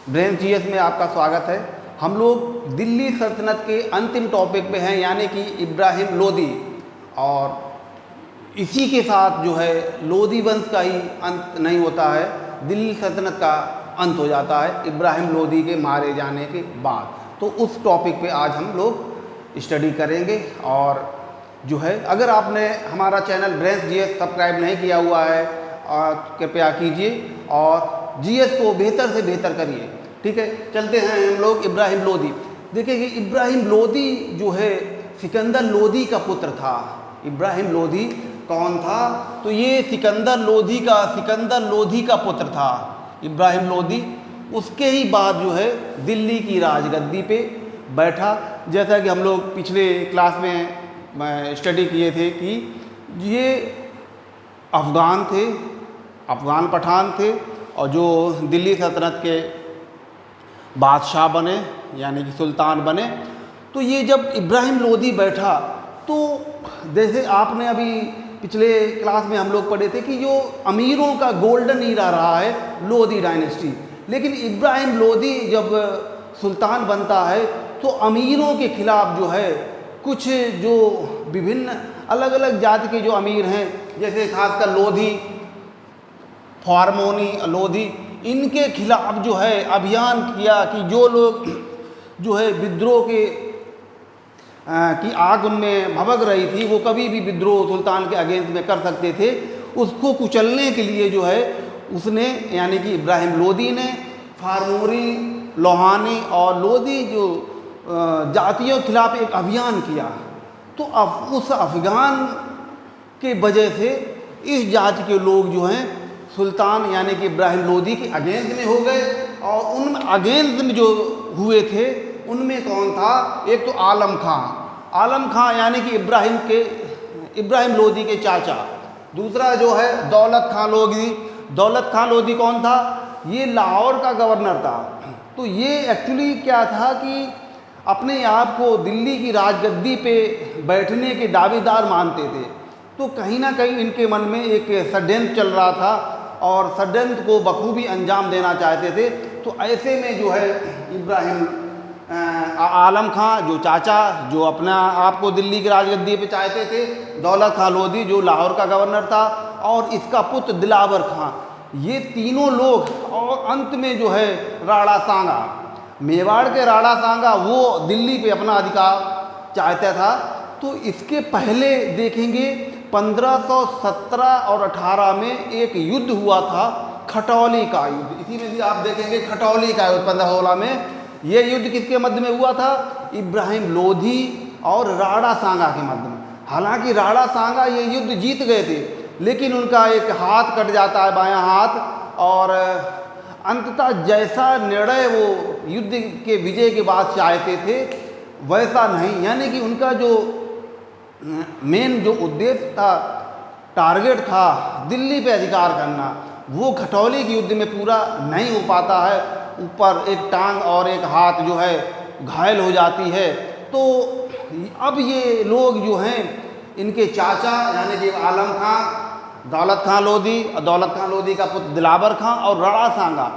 Brain GS में आपका स्वागत है। हम लोग दिल्ली सल्तनत के अंतिम टॉपिक पे हैं, यानी कि इब्राहिम लोदी। और इसी के साथ जो है लोदी वंश का ही अंत नहीं होता है, दिल्ली सल्तनत का अंत हो जाता है इब्राहिम लोदी के मारे जाने के बाद। तो उस टॉपिक पे आज हम लोग स्टडी करेंगे। और जो है अगर आपने हमारा चैनल ब्रेन जीएस सब्सक्राइब नहीं किया हुआ है कृपया कीजिए और जीएस को बेहतर से बेहतर करिए। ठीक है, चलते हैं हम लोग इब्राहिम लोदी। देखिए कि इब्राहिम लोदी जो है सिकंदर लोदी का पुत्र था। इब्राहिम लोदी कौन था? तो ये सिकंदर लोदी का पुत्र था इब्राहिम लोदी। उसके ही बाद जो है दिल्ली की राजगद्दी पे बैठा। जैसा कि हम लोग पिछले क्लास में स्टडी किए थे कि ये अफ़गान पठान थे और जो दिल्ली सल्तनत के बादशाह बने यानी कि सुल्तान बने। तो ये जब इब्राहिम लोदी बैठा तो जैसे आपने अभी पिछले क्लास में हम लोग पढ़े थे कि जो अमीरों का गोल्डन ईरा रहा है लोदी डायनेस्टी, लेकिन इब्राहिम लोदी जब सुल्तान बनता है तो अमीरों के खिलाफ जो है कुछ जो विभिन्न अलग अलग जाति के जो अमीर हैं, जैसे खासकर लोधी, फार्मोनी, लोधी, इनके खिलाफ जो है अभियान किया कि जो लोग जो है विद्रोह की आग उनमें भभक रही थी, वो कभी भी विद्रोह सुल्तान के अगेंस्ट में कर सकते थे। उसको कुचलने के लिए जो है उसने यानी कि इब्राहिम लोदी ने फार्मोरी, लोहानी और लोधी जो जातियों के खिलाफ एक अभियान किया। तो उस अफगान के वजह से इस जाति के लोग जो हैं सुल्तान यानी कि इब्राहिम लोदी के अगेंस्ट में हो गए। और उन अगेंस्ट में जो हुए थे उनमें कौन था? एक तो आलम खां यानी कि इब्राहिम लोदी के चाचा। दूसरा जो है दौलत खां लोदी कौन था? ये लाहौर का गवर्नर था। तो ये एक्चुअली क्या था कि अपने आप को दिल्ली की राजगद्दी पे बैठने के दावेदार मानते थे। तो कहीं ना कहीं इनके मन में एक षड्यंत्र चल रहा था और षड्यंत्र को बखूबी अंजाम देना चाहते थे। तो ऐसे में जो है इब्राहिम आलम खां जो चाचा, जो अपना आप को दिल्ली की राजगद्दी पे चाहते थे, दौलत खां लोदी जो लाहौर का गवर्नर था, और इसका पुत्र दिलावर खां, ये तीनों लोग। और अंत में जो है राणा सांगा, मेवाड़ के राणा सांगा, वो दिल्ली पे अपना अधिकार चाहता था। तो इसके पहले देखेंगे 1517 और 18 में एक युद्ध हुआ था, खटौली का युद्ध। इसी में भी आप देखेंगे खटौली का युद्ध 1516 में। ये युद्ध किसके मध्य में हुआ था? इब्राहिम लोधी और राणा सांगा के मध्य में। हालांकि राणा सांगा ये युद्ध जीत गए थे, लेकिन उनका एक हाथ कट जाता है, बायां हाथ। और अंततः जैसा निर्णय वो युद्ध के विजय के बाद चाहते थे वैसा नहीं, यानी कि उनका जो मेन जो उद्देश्य था, टारगेट था दिल्ली पे अधिकार करना, वो खटौली के युद्ध में पूरा नहीं हो पाता है। ऊपर एक टांग और एक हाथ जो है घायल हो जाती है। तो अब ये लोग जो हैं इनके चाचा यानी कि आलम खां, दौलत खां लोधी और दौलत खां लोधी का पुत्र दिलावर खां और राणा सांगा,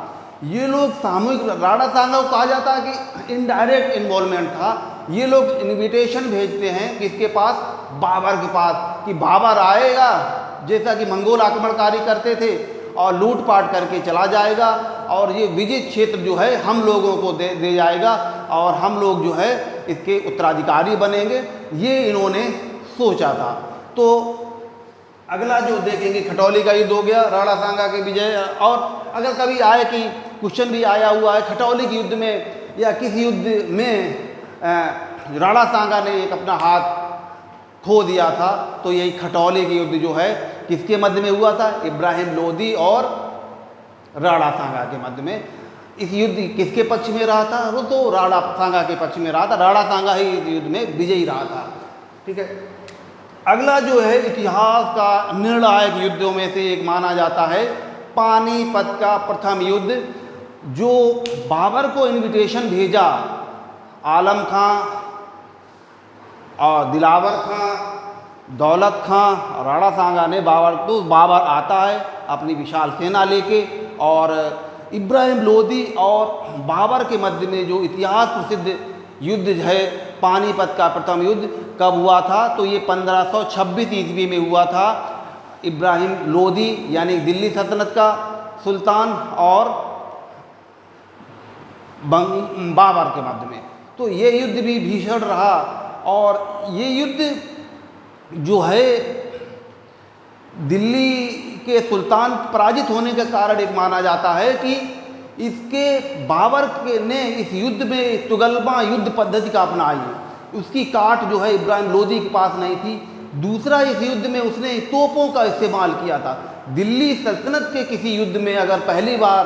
ये लोग सामूहिक, राणा सांगा को कहा जाता है कि इनडायरेक्ट इन्वॉल्वमेंट था। ये लोग इनविटेशन भेजते हैं किसके पास? बाबर के पास, कि बाबर आएगा, जैसा कि मंगोल आक्रमणकारी करते थे, और लूटपाट करके चला जाएगा और ये विजित क्षेत्र जो है हम लोगों को दे जाएगा और हम लोग जो है इसके उत्तराधिकारी बनेंगे। ये इन्होंने सोचा था। तो अगला जो देखेंगे खटौली का युद्ध हो गया, राणा सांगा के विजय। और अगर कभी आए कि क्वेश्चन भी आया हुआ है खटौली के युद्ध में या किसी युद्ध में राणा सांगा ने एक अपना हाथ खो दिया था, तो यही खटौली के युद्ध जो है किसके मध्य में हुआ था? इब्राहिम लोदी और राणा सांगा के मध्य में। इस युद्ध किसके पक्ष में रहा था? वो तो राणा सांगा के पक्ष में रहा था। राणा सांगा ही इस युद्ध में विजयी रहा था। ठीक है, अगला जो है इतिहास का निर्णायक युद्धों में से एक माना जाता है पानीपत का प्रथम युद्ध, जो बाबर को इनविटेशन भेजा आलम खां और दिलावर खां, दौलत खां, राणा सांगा ने बाबर। तो बाबर आता है अपनी विशाल सेना लेके और इब्राहिम लोदी और बाबर के मध्य में जो इतिहास प्रसिद्ध युद्ध है पानीपत का प्रथम युद्ध कब हुआ था, तो ये 1526 ईस्वी में हुआ था। इब्राहिम लोदी यानी दिल्ली सल्तनत का सुल्तान और बाबर के मध्य में। तो ये युद्ध भी भीषण रहा और ये युद्ध जो है दिल्ली के सुल्तान पराजित होने का कारण एक माना जाता है कि इसके बाबर के ने इस युद्ध में तुगलमा युद्ध पद्धति का अपनाई। उसकी काट जो है इब्राहिम लोदी के पास नहीं थी। दूसरा, इस युद्ध में उसने तोपों का इस्तेमाल किया था। दिल्ली सल्तनत के किसी युद्ध में अगर पहली बार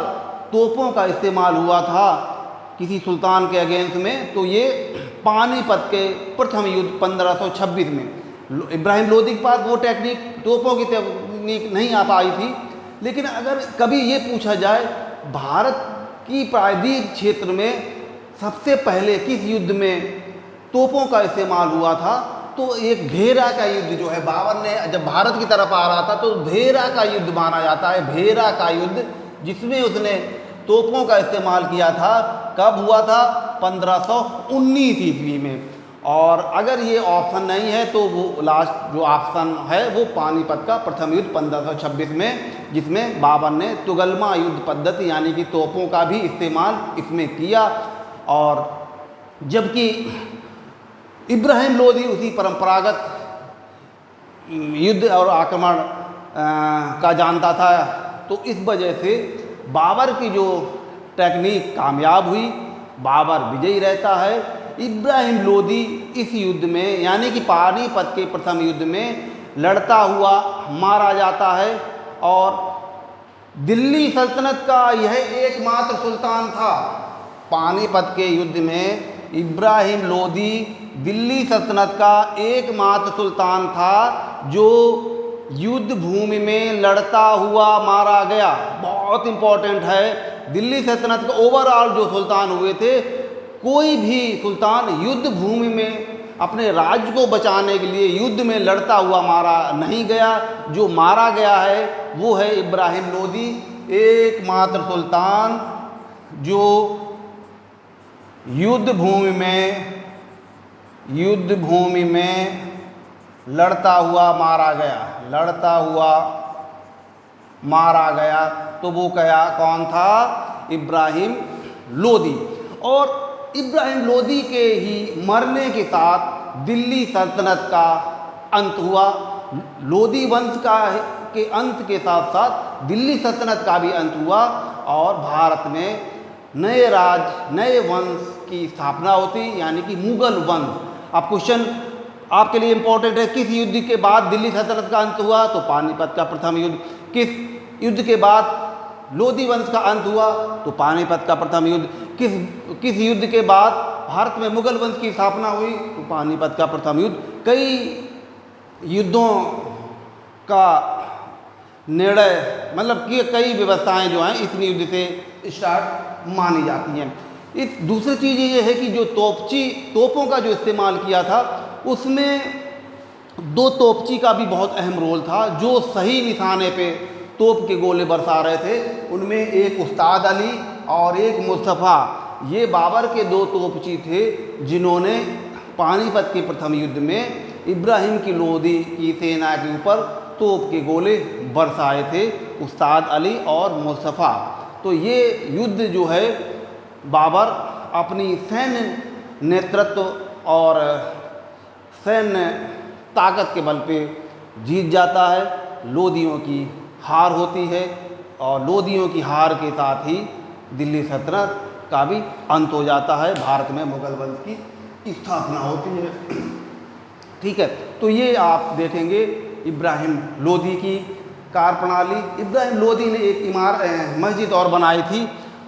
तोपों का इस्तेमाल हुआ था किसी सुल्तान के अगेंस्ट में, तो ये पानीपत के प्रथम युद्ध 1526 में। इब्राहिम लोदी के पास वो टेक्निक, तोपों की टेक्निक नहीं आ पाई थी। लेकिन अगर कभी ये पूछा जाए भारत की प्रायद्वीप क्षेत्र में सबसे पहले किस युद्ध में तोपों का इस्तेमाल हुआ था, तो एक भेरा का युद्ध जो है बाबर ने जब भारत की तरफ आ रहा था तो भेरा का युद्ध माना जाता है। भेरा का युद्ध जिसमें उसने तोपों का इस्तेमाल किया था, कब हुआ था? 1519 ईस्वी में। और अगर ये ऑप्शन नहीं है तो वो लास्ट जो ऑप्शन है वो पानीपत का प्रथम युद्ध 1526 में, जिसमें बाबर ने तुगलमा युद्ध पद्धति यानी कि तोपों का भी इस्तेमाल इसमें किया। और जबकि इब्राहिम लोदी उसी परंपरागत युद्ध और आक्रमण का जानता था, तो इस वजह से बाबर की जो टेक्निक कामयाब हुई, बाबर विजयी रहता है। इब्राहिम लोदी इस युद्ध में यानी कि पानीपत के प्रथम युद्ध में लड़ता हुआ मारा जाता है और दिल्ली सल्तनत का यह एकमात्र सुल्तान था। पानीपत के युद्ध में इब्राहिम लोदी दिल्ली सल्तनत का एकमात्र सुल्तान था जो युद्ध भूमि में लड़ता हुआ मारा गया। बहुत इंपॉर्टेंट है, दिल्ली सल्तनत का ओवरऑल जो सुल्तान हुए थे, कोई भी सुल्तान युद्ध भूमि में अपने राज्य को बचाने के लिए युद्ध में लड़ता हुआ मारा नहीं गया। जो मारा गया है वो है इब्राहिम लोदी, एकमात्र सुल्तान जो युद्ध भूमि में लड़ता हुआ मारा गया। तो वो कौन था? इब्राहिम लोदी। और इब्राहिम लोदी के ही मरने के साथ दिल्ली सल्तनत का अंत हुआ। लोदी वंश के अंत के साथ साथ दिल्ली सल्तनत का भी अंत हुआ और भारत में नए वंश की स्थापना होती, यानी कि मुगल वंश। अब क्वेश्चन आपके लिए इंपॉर्टेंट है, किस युद्ध के बाद दिल्ली सल्तनत का अंत हुआ? तो पानीपत का प्रथम युद्ध। किस युद्ध के बाद लोदी वंश का अंत हुआ? तो पानीपत का प्रथम युद्ध। किस युद्ध के बाद भारत में मुगल वंश की स्थापना हुई? तो पानीपत का प्रथम युद्ध। कई युद्धों का निर्णय मतलब कि कई व्यवस्थाएं जो हैं इस युद्ध से स्टार्ट मानी जाती हैं। इस दूसरी चीज़ ये है कि जो तोपों का जो इस्तेमाल किया था उसमें दो तोपची का भी बहुत अहम रोल था, जो सही निशाने पे तोप के गोले बरसा रहे थे। उनमें एक उस्ताद अली और एक मुस्तफ़ा, ये बाबर के दो तोपची थे जिन्होंने पानीपत के प्रथम युद्ध में इब्राहिम की लोदी की सेना के ऊपर तोप के गोले बरसाए थे, उस्ताद अली और मुस्तफ़ा। तो ये युद्ध जो है बाबर अपनी सैन्य नेतृत्व और सैन्य ताकत के बल पे जीत जाता है। लोदियों की हार होती है और लोदियों की हार के साथ ही दिल्ली सल्तनत का भी अंत हो जाता है, भारत में मुगल वंश की स्थापना होती है। ठीक है, तो ये आप देखेंगे इब्राहिम लोदी की कार्यप्रणाली। इब्राहिम लोदी ने एक मस्जिद और बनाई थी,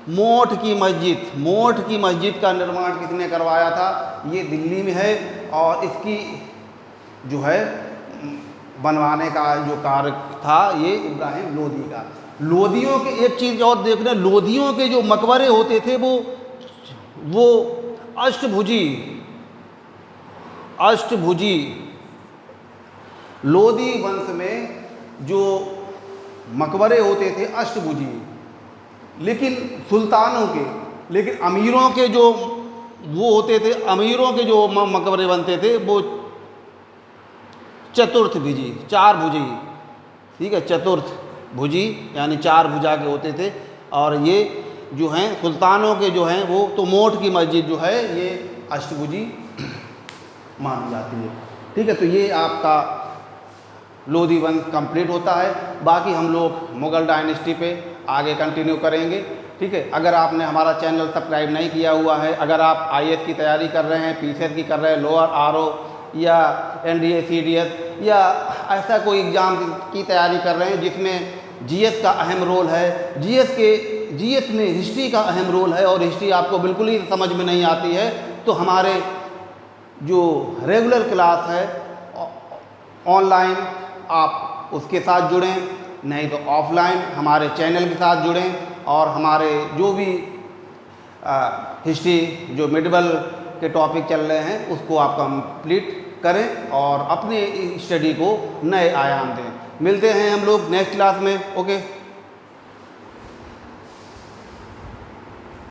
मोठ की मस्जिद का निर्माण किसने करवाया था? ये दिल्ली में है और इसकी जो है बनवाने का जो कार्य था ये इब्राहिम लोदी का। लोदियों के एक चीज़ और देखना, लोदियों के जो मकबरे होते थे वो अष्टभुजी लोदी वंश में जो मकबरे होते थे अष्टभुजी, लेकिन सुल्तानों के, लेकिन अमीरों के जो वो होते थे, अमीरों के जो मकबरे बनते थे वो चतुर्थ भुजी, चार भुजी, ठीक है, चतुर्थ भुजी यानी चार भुजा के होते थे। और ये जो हैं सुल्तानों के जो हैं वो तो मोट की मस्जिद जो है ये अष्टभुजी मानी जाती है, ठीक है। तो ये आपका लोधी वंश कंप्लीट होता है। बाकी हम लोग मुग़ल डायनेस्टी पे आगे कंटिन्यू करेंगे, ठीक है। अगर आपने हमारा चैनल सब्सक्राइब नहीं किया हुआ है, अगर आप आईएएस की तैयारी कर रहे हैं, पीसीएस की कर रहे हैं, लोअर आरओ या एनडीए सीडीएस या ऐसा कोई एग्ज़ाम की तैयारी कर रहे हैं जिसमें जीएस का अहम रोल है, जीएस में हिस्ट्री का अहम रोल है और हिस्ट्री आपको बिल्कुल ही समझ में नहीं आती है, तो हमारे जो रेगुलर क्लास है ऑनलाइन आप उसके साथ जुड़ें, नहीं तो ऑफलाइन हमारे चैनल के साथ जुड़ें और हमारे जो भी हिस्ट्री जो मिडिवल के टॉपिक चल रहे हैं उसको आप कंप्लीट करें और अपने स्टडी को नए आयाम दें। मिलते हैं हम लोग नेक्स्ट क्लास में। ओके।